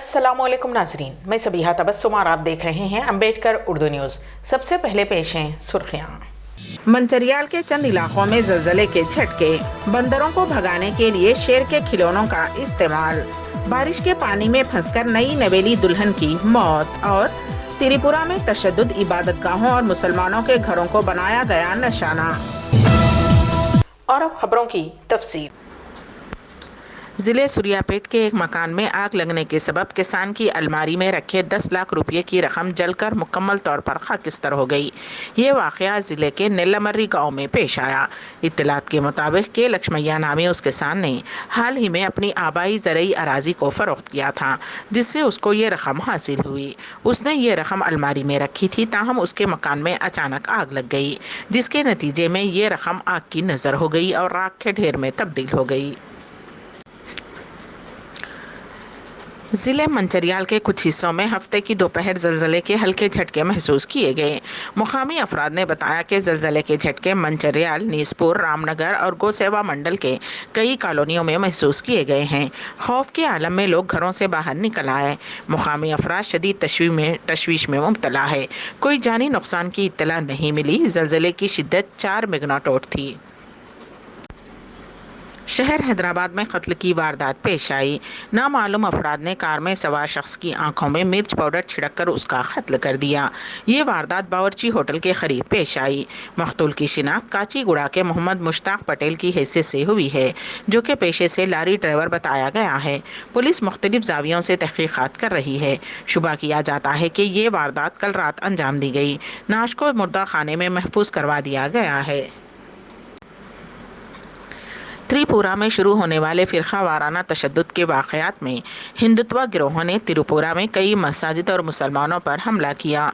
अस्सलाम वालेकुम नाजरीन, मैं सबीहा तबस्सुम और आप देख रहे हैं अम्बेडकर उर्दू न्यूज़। सबसे पहले पेश हैं सुर्खियाँ। मंचरियाल के चंद इलाकों में जलजले के झटके, बंदरों को भगाने के लिए शेर के खिलौनों का इस्तेमाल, बारिश के पानी में फंसकर नई नवेली दुल्हन की मौत और त्रिपुरा में तशद्दुद इबादतगाहों और मुसलमानों के घरों को बनाया गया निशाना। और अब खबरों की तफसील। जिले सुरियापेट के एक मकान में आग लगने के सबब किसान की अलमारी में रखे 10 लाख रुपये की रकम जलकर मुकम्मल तौर पर खाकिस्तर हो गई। ये वाक़या जिले के नेल्लामर्री गांव में पेश आया। इत्तलात के मुताबिक के लक्ष्मैया नामी उस किसान ने हाल ही में अपनी आबाई ज़रई अराजी को फ़रोख्त किया था, जिससे उसको ये रकम हासिल हुई। उसने ये रकम अलमारी में रखी थी, ताहम उसके मकान में अचानक आग लग गई, जिसके नतीजे में ये रकम आग की नज़र हो गई और राख के ढेर में तब्दील हो गई। जिले मंचरियाल के कुछ हिस्सों में हफ्ते की दोपहर जलजले के हल्के झटके महसूस किए गए। मुकामी अफराद ने बताया कि जलजले के झटके मंचरियाल, नीसपुर, रामनगर और गोसेवा मंडल के कई कॉलोनियों में महसूस किए गए हैं। खौफ के आलम में लोग घरों से बाहर निकल आए। मुकामी अफराद शदीद तशवीश में मुब्तला है। कोई जानी नुकसान की इत्तला नहीं मिली। जलजले की शिद्दत 4 मैग्नीट्यूड थी। शहर हैदराबाद में कत्ल की वारदात पेश आई। नामालूम अफराद ने कार में सवार शख्स की आंखों में मिर्च पाउडर छिड़ककर उसका कत्ल कर दिया। ये वारदात बावर्ची होटल के करीब पेश आई। मकतूल की शिनाख्त काचीगुड़ा के मोहम्मद मुश्ताक पटेल की हैसियत से हुई है, जो कि पेशे से लारी ड्राइवर बताया गया है। पुलिस मुख्तलिफ जावियों से तहकीकात कर रही है। शुबा किया जाता है कि ये वारदात कल रात अंजाम दी गई। नाश को मुर्दा खाने में महफूज करवा दिया गया है। त्रिपुरा में शुरू होने वाले फिरका वाराना तशद्दुद के वाक़यात में हिंदुत्व गिरोहों ने त्रिपुरा में कई मसाजिद और मुसलमानों पर हमला किया।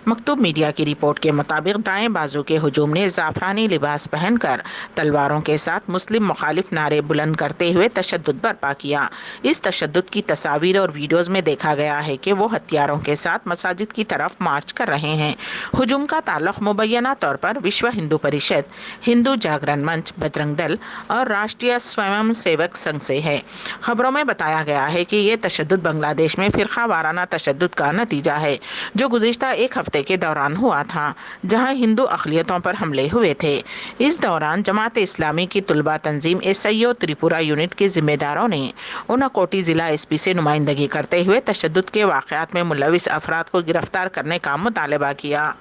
मकतूब मीडिया की रिपोर्ट के मुताबिक दाएं बाजू के हुजूम ने ज़ाफ़रानी लिबास पहनकर तलवारों के साथ मुस्लिम मुखालिफ नारे बुलंद करते हुए तशद्दुद बर्पा किया। इस तशद्दुद की तस्वीर और वीडियोज़ में देखा गया है कि वो हथियारों के साथ मसाजिद की तरफ मार्च कर रहे हैं। हुजूम का ताल्लुक़ मुबैना तौर पर विश्व हिंदू परिषद, हिंदू जागरण मंच, बजरंग दल और राष्ट्रीय स्वयं सेवक संघ से है। खबरों में बताया गया है कि ये तशद्दुद बांग्लादेश में फिरका वाराना तशद्दुद का नतीजा है, जो गुज़िश्ता एक हफ्ते के दौरान हुआ था, जहां हिंदू अक़लियतों पर हमले हुए थे। इस दौरान जमात इस्लामी की तुलबा तंजीम एसआईओ त्रिपुरा यूनिट के जिम्मेदारों ने ऊनाकोटी ज़िला एसपी से नुमाइंदगी करते हुए तशद्दुद के वाक़यात में मुलविस अफराद को गिरफ्तार करने का मुतालबा किया।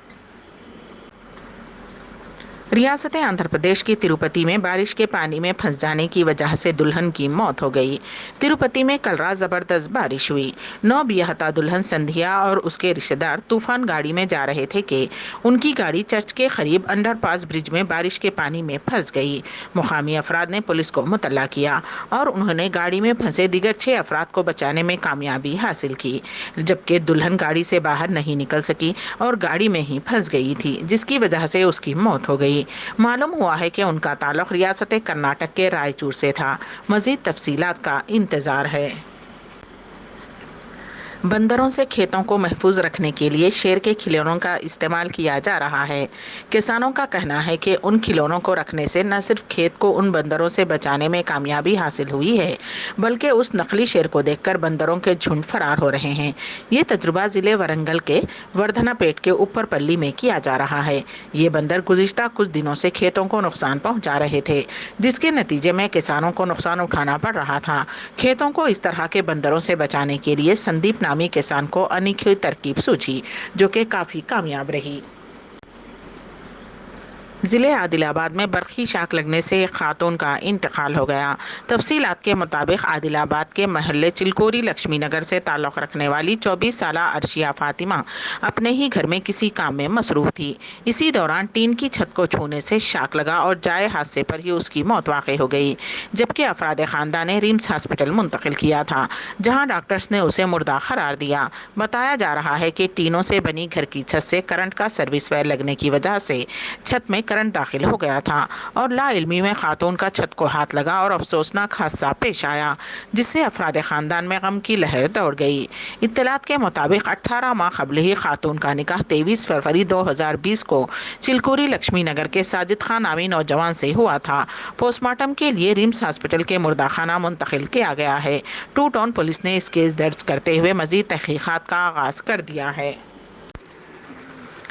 रियासत आंध्र प्रदेश की तिरुपति में बारिश के पानी में फंस जाने की वजह से दुल्हन की मौत हो गई। तिरुपति में कल रात ज़बरदस्त बारिश हुई। 9 बियाहता दुल्हन संध्या और उसके रिश्तेदार तूफान गाड़ी में जा रहे थे कि उनकी गाड़ी चर्च के करीब अंडरपास ब्रिज में बारिश के पानी में फंस गई। मुकामी अफराद ने पुलिस को मुतल्ला किया और उन्होंने गाड़ी में फंसे दीगर 6 अफराद को बचाने में कामयाबी हासिल की, जबकि दुल्हन गाड़ी से बाहर नहीं निकल सकी और गाड़ी में ही फंस गई थी, जिसकी वजह से उसकी मौत हो गई। मालूम हुआ है कि उनका ताल्लुक रियासत कर्नाटक के रायचूर से था। मज़ीद तफसीलात का इंतज़ार है। बंदरों से खेतों को महफूज रखने के लिए शेर के खिलौनों का इस्तेमाल किया जा रहा है। किसानों का कहना है कि उन खिलौनों को रखने से न सिर्फ खेत को उन बंदरों से बचाने में कामयाबी हासिल हुई है, बल्कि उस नकली शेर को देखकर बंदरों के झुंड फरार हो रहे हैं। ये तजुर्बा ज़िले वरंगल के वर्धनापेट के ऊपर पल्ली में किया जा रहा है। ये बंदर गुज़िश्ता कुछ दिनों से खेतों को नुकसान पहुँचा रहे थे, जिसके नतीजे में किसानों को नुकसान उठाना पड़ रहा था। खेतों को इस तरह के बंदरों से बचाने के लिए संदीप किसान को अनोखी तरकीब सूझी, जो कि काफी कामयाब रही। ज़िले आदिलाबाद में बरखी शाख लगने से एक खातून का इंतकाल हो गया। तफसीलात के मुताबिक आदिलाबाद के महल्ले चिलकोरी लक्ष्मी नगर से ताल्लुक़ रखने वाली 24 साला अर्शिया फातिमा अपने ही घर में किसी काम में मसरूफ़ थी। इसी दौरान टीन की छत को छूने से शाख लगा और जाए हादसे पर ही उसकी मौत वाक़ई हो गई, जबकि अफराद ख़ानदान ने रिम्स हॉस्पिटल मुंतकिल किया था, जहाँ डॉक्टर्स ने उसे मुर्दा करार दिया। बताया जा रहा है कि टीनों से बनी घर की छत से करंट का सर्विस वायर लगने की वजह से छत में करंट दाखिल हो गया था और लाइल्मी में खातून का छत को हाथ लगा और अफसोसनाक हादसा पेश आया, जिससे अफराद खानदान में गम की लहर दौड़ गई। इत्तलात के मुताबिक 18 माह कबल ही खातून का निकाह 23 फरवरी 2020 को चिलकुरी लक्ष्मी नगर के साजिद खान नामी नौजवान से हुआ था। पोस्टमार्टम के लिए रिम्स हॉस्पिटल के मुर्दाखाना मुंतकिल किया गया है। टू टाउन पुलिस ने इस केस दर्ज करते हुए मजीद तहकीकात का आगाज कर दिया है।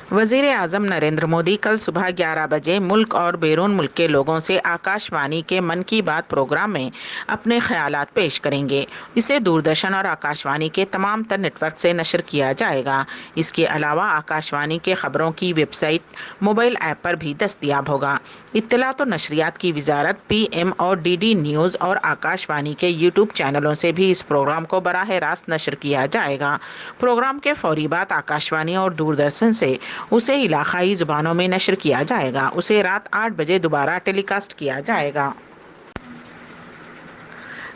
वज़ीर आज़म नरेंद्र मोदी कल सुबह 11 बजे मुल्क और बैरून मुल्क के लोगों से आकाशवाणी के मन की बात प्रोग्राम में अपने ख्यालात पेश करेंगे। इसे दूरदर्शन और आकाशवाणी के तमाम तर नेटवर्क से नशर किया जाएगा। इसके अलावा आकाशवाणी के खबरों की वेबसाइट, मोबाइल ऐप पर भी दस्तयाब होगा। इत्तलात और नशरियात की वजारत, PM और DD न्यूज़ और आकाशवाणी के YouTube चैनलों से भी इस प्रोग्राम को बराह रास्त नशर किया जाएगा। प्रोग्राम के फौरी बाद आकाशवाणी और दूरदर्शन से उसे इलाकाई ज़ुबानों में नशर किया जाएगा। उसे रात 8 बजे दोबारा टेलीकास्ट किया जाएगा।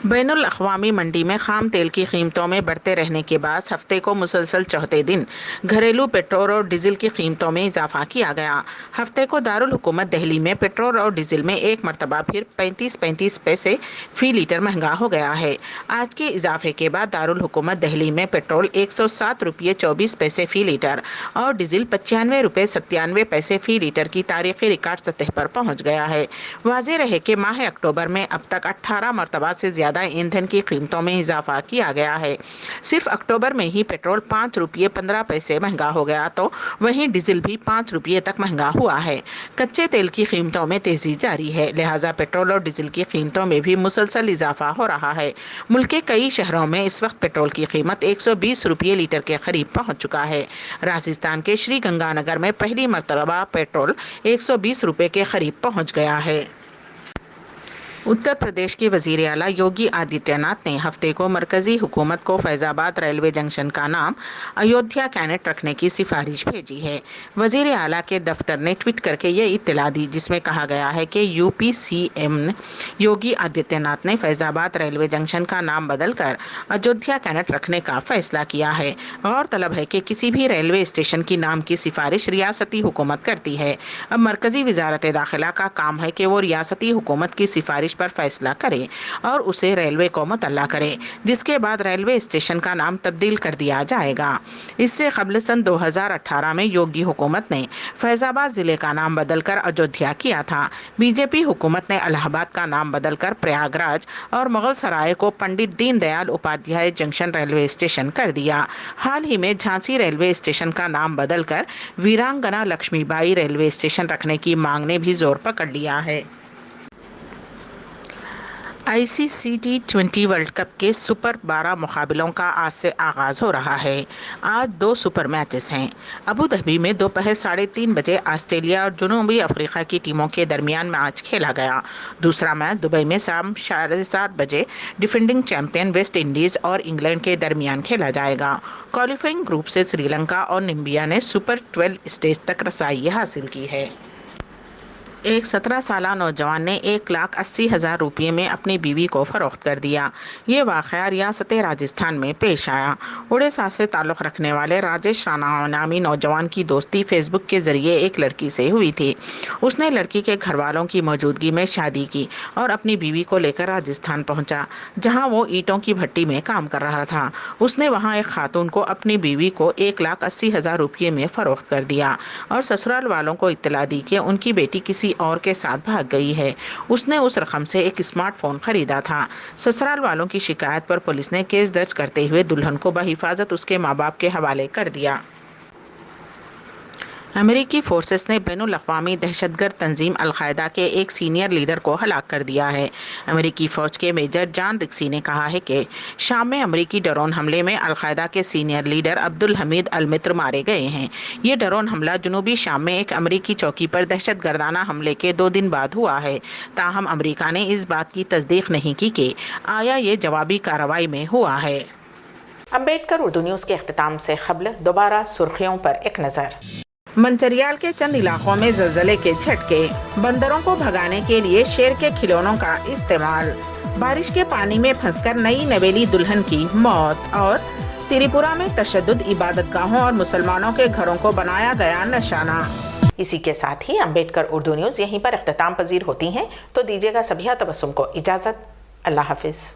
बैनुल अक़वामी मंडी में खाम तेल की कीमतों में बढ़ते रहने के बाद हफ्ते को मुसलसल चौथे दिन घरेलू पेट्रोल और डीजल की कीमतों में इजाफा किया गया। हफ्ते को दारुल हुकूमत दिल्ली में पेट्रोल और डीजल में एक मरतबा फिर 35 पैसे फ़ी लीटर महंगा हो गया है। आज के इजाफे के बाद दारुल हुकूमत दिल्ली में पेट्रोल 107 रुपये 24 पैसे फ़ी लीटर और डीजल 95 रुपये 97 पैसे फ़ी लीटर की तारीखी रिकॉर्ड सतह पर पहुँच गया है। वाज़ेह रहे कि माह अक्टूबर में अब तक 18 मरतबा से ज़्यादा ईंधन की कीमतों में इजाफा किया गया है। सिर्फ अक्टूबर में ही पेट्रोल 5 रुपये 15 पैसे महंगा हो गया, तो वहीं डीजल भी 5 रुपये तक महंगा हुआ है। कच्चे तेल की कीमतों में तेजी जारी है, लिहाजा पेट्रोल और डीजल की कीमतों में भी मुसलसल इजाफा हो रहा है। मुल्क के कई शहरों में इस वक्त पेट्रोल की कीमत 120 रुपये लीटर के करीब पहुंच चुका है। राजस्थान के श्री गंगानगर में पहली मरतबा पेट्रोल 120 रुपये के करीब पहुंच गया है। उत्तर प्रदेश के वज़ीर आला योगी आदित्यनाथ ने हफ्ते को मरकज़ी हुकूमत को फैज़ाबाद रेलवे जंक्शन का नाम अयोध्या कैनेट रखने की सिफारिश भेजी है। वज़ीर आला के दफ्तर ने ट्वीट करके ये इत्तला दी, जिसमें कहा गया है कि UP CM योगी आदित्यनाथ ने फैज़ाबाद रेलवे जंक्शन का नाम बदलकर अयोध्या कैनेट रखने का फैसला किया है। गौरतलब है कि किसी भी रेलवे स्टेशन की नाम की सिफारिश रियासती हुकूमत करती है। अब मरकज़ी वज़ारत दाखिला का काम है कि वो रियासती हुकूमत की सिफारिश पर फैसला करे और उसे रेलवे को मुतल्ला करे, जिसके बाद रेलवे स्टेशन का नाम तब्दील कर दिया जाएगा। इससे कबल सन 2018 में योगी हुकूमत ने फैज़ाबाद ज़िले का नाम बदलकर अयोध्या किया था। बीजेपी हुकूमत ने इलाहाबाद का नाम बदलकर प्रयागराज और मुगल सराय को Pandit Deendayal Upadhyay junction railway station कर दिया। हाल ही में झांसी रेलवे स्टेशन का नाम बदलकर वीरांगना लक्ष्मीबाई रेलवे स्टेशन रखने की मांग ने भी जोर पकड़ लिया है। ICC T20 वर्ल्ड कप के सुपर 12 मुकाबलों का आज से आगाज़ हो रहा है। आज 2 सुपर मैचेस हैं। अबू धाबी में दोपहर 3:30 बजे ऑस्ट्रेलिया और जनूबी अफ्रीका की टीमों के दरमियान मैच खेला गया। दूसरा मैच दुबई में शाम 7:30 बजे डिफेंडिंग चैंपियन वेस्ट इंडीज़ और इंग्लैंड के दरमियान खेला जाएगा। क्वालिफाइंग ग्रुप से श्रीलंका और नामीबिया ने सुपर 12 स्टेज तक रसाई हासिल की है। एक 17 साला नौजवान ने 1,80,000 रुपये में अपनी बीवी को फरोख्त कर दिया। ये वाक़या रियासत राजस्थान में पेश आया। उड़ीसा से ताल्लुक़ रखने वाले राजेश राणा नामी नौजवान की दोस्ती फेसबुक के ज़रिए एक लड़की से हुई थी। उसने लड़की के घर वालों की मौजूदगी में शादी की और अपनी बीवी को लेकर राजस्थान पहुंचा, जहां वो ईंटों की भट्टी में काम कर रहा था। उसने वहां एक खातून को अपनी बीवी को 1,80,000 रुपये में फ़रोख्त कर दिया और ससुराल वालों को इत्तला दी कि उनकी बेटी किसी और के साथ भाग गई है। उसने उस रकम से एक स्मार्टफोन खरीदा था। ससुराल वालों की शिकायत पर पुलिस ने केस दर्ज करते हुए दुल्हन को बहिफाजत उसके माँ बाप के हवाले कर दिया। अमेरिकी फोर्सेस ने बैनुल अक़वामी दहशतगर्द तंजीम अल-कायदा के एक सीनियर लीडर को हलाक कर दिया है। अमेरिकी फ़ौज के मेजर जॉन रिक्सी ने कहा है कि शाम में अमेरिकी ड्रोन हमले में अल-कायदा के सीनियर लीडर अब्दुल हमीद अल-मित्र मारे गए हैं। ये ड्रोन हमला जनूबी शाम में एक अमेरिकी चौकी पर दहशतगर्दाना हमले के 2 दिन बाद हुआ है। ताहम अमेरिका ने इस बात की तस्दीक नहीं की कि आया ये जवाबी कार्रवाई में हुआ है। अम्बेडकर उर्दू न्यूज़ के अख्तिताम से क़ब्ल दोबारा सुर्खियों पर एक नज़र। मंचरियाल के चंद इलाकों में ज़लज़ले के झटके, बंदरों को भगाने के लिए शेर के खिलौनों का इस्तेमाल, बारिश के पानी में फंसकर नई नवेली दुल्हन की मौत और त्रिपुरा में तशद्दुद, इबादतगाहों और मुसलमानों के घरों को बनाया गया निशाना। اسی کے ساتھ ہی امبیڈکر اردو نیوز یہیں پر اختتام پذیر ہوتی ہیں، تو دیجیے گا سبیہ تبسم کو اجازت۔ اللہ حافظ۔